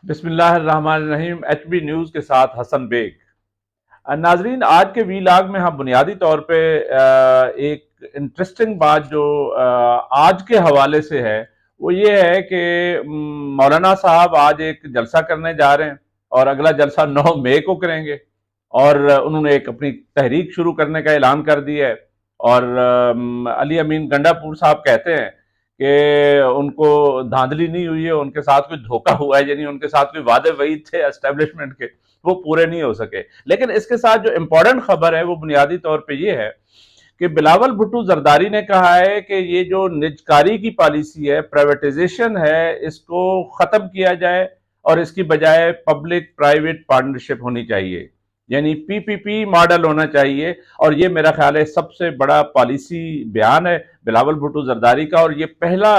बिस्मिल्लाहिर्रहमानिर्रहीम। HB news के साथ हसन बेग। नाजरीन, आज के वीलाग में हम बुनियादी तौर पे एक इंटरेस्टिंग बात जो आज के हवाले से है वो ये है कि मौलाना साहब आज एक जलसा करने जा रहे हैं और अगला जलसा 9 मई को करेंगे। और उन्होंने एक अपनी तहरीक शुरू करने का ऐलान कर दिया है। और अली अमीन गंडापुर साहब कहते हैं कि उनको धांधली नहीं हुई है, उनके साथ कोई धोखा हुआ है, यानी उनके साथ कोई वादे वही थे एस्टेब्लिशमेंट के, वो पूरे नहीं हो सके। लेकिन इसके साथ जो इंपॉर्टेंट खबर है वो बुनियादी तौर पे ये है कि बिलावल भुट्टो जरदारी ने कहा है कि ये जो निजकारी की पॉलिसी है, प्राइवेटाइजेशन है, इसको खत्म किया जाए और इसकी बजाय पब्लिक प्राइवेट पार्टनरशिप होनी चाहिए, यानी पीपीपी मॉडल होना चाहिए। और ये मेरा ख्याल है सबसे बड़ा पॉलिसी बयान है बिलावल भुट्टो जरदारी का। और ये पहला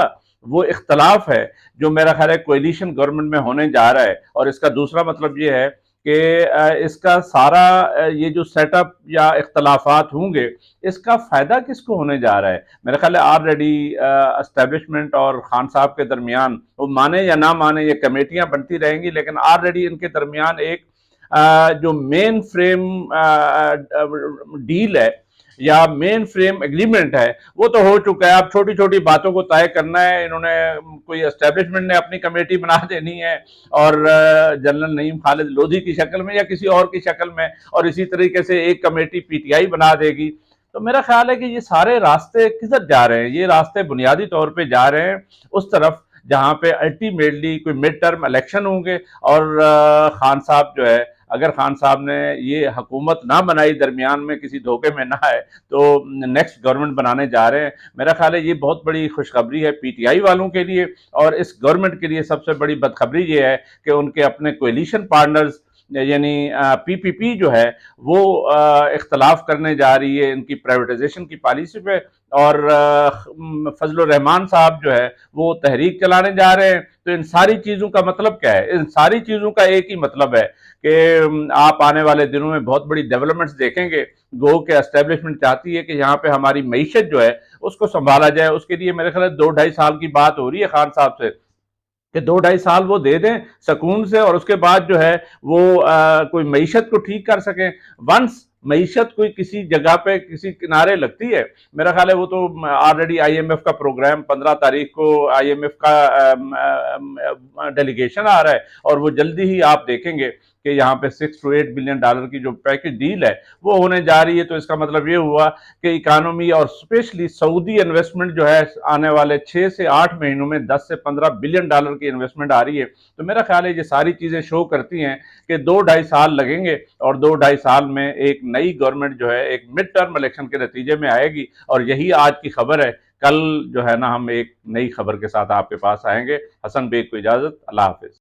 वो इख्तलाफ है जो मेरा ख्याल है कोएलिशन गवर्नमेंट में होने जा रहा है। और इसका दूसरा मतलब ये है कि इसका सारा ये जो सेटअप या इख्तलाफात होंगे, इसका फ़ायदा किसको होने जा रहा है? मेरा ख्याल है ऑलरेडी एस्टेब्लिशमेंट और खान साहब के दरमियान, वो माने या ना माने, ये कमेटियां बनती रहेंगी, लेकिन ऑलरेडी इनके दरमियान एक जो मेन फ्रेम डील है या मेन फ्रेम एग्रीमेंट है वो तो हो चुका है। अब छोटी छोटी बातों को तय करना है। इन्होंने कोई एस्टेब्लिशमेंट ने अपनी कमेटी बना देनी है और जनरल नईम खालिद लोधी की शक्ल में या किसी और की शक्ल में, और इसी तरीके से एक कमेटी पीटीआई बना देगी। तो मेरा ख्याल है कि ये सारे रास्ते किधर जा रहे हैं? ये रास्ते बुनियादी तौर पे जा रहे हैं उस तरफ जहां पे अल्टीमेटली कोई मिड टर्म इलेक्शन होंगे। और खान साहब जो है, अगर खान साहब ने ये हुकूमत ना बनाई, दरमियान में किसी धोखे में ना आए, तो नेक्स्ट गवर्नमेंट बनाने जा रहे हैं। मेरा ख्याल है ये बहुत बड़ी खुशखबरी है पीटीआई वालों के लिए। और इस गवर्नमेंट के लिए सबसे बड़ी बदखबरी ये है कि उनके अपने कोएलिशन पार्टनर्स यानी पीपीपी जो है वो इख्तलाफ करने जा रही है इनकी प्राइवेटाइजेशन की पॉलिसी पे। और फजलुर रहमान साहब जो है वो तहरीक चलाने जा रहे हैं। तो इन सारी चीज़ों का मतलब क्या है? इन सारी चीज़ों का एक ही मतलब है कि आप आने वाले दिनों में बहुत बड़ी डेवलपमेंट्स देखेंगे। गो के एस्टेब्लिशमेंट चाहती है कि यहाँ पे हमारी मईशत जो है उसको संभाला जाए। उसके लिए मेरे ख्याल 2-2.5 साल की बात हो रही है खान साहब से कि 2-2.5 साल वो दे दें सुकून से, और उसके बाद जो है वो कोई मईशत को ठीक कर सकें। वंस मईशत कोई किसी जगह पे किसी किनारे लगती है, मेरा ख्याल है वो तो ऑलरेडी आईएमएफ का प्रोग्राम 15 तारीख को आईएमएफ का डेलीगेशन आ रहा है और वो जल्दी ही आप देखेंगे कि यहाँ पे $6 to $8 बिलियन की जो पैकेज डील है वो होने जा रही है। तो इसका मतलब ये हुआ कि इकानमी और स्पेशली सऊदी इन्वेस्टमेंट जो है आने वाले 6 से 8 महीनों में $10 से $15 बिलियन की इन्वेस्टमेंट आ रही है। तो मेरा ख्याल है ये सारी चीज़ें शो करती हैं कि 2-2.5 साल लगेंगे और 2-2.5 साल में एक नई गवर्नमेंट जो है एक मिड टर्म इलेक्शन के नतीजे में आएगी। और यही आज की खबर है। कल जो है ना हम एक नई खबर के साथ आपके पास आएंगे। हसन बेग को इजाज़त। अल्लाह हाफिज़।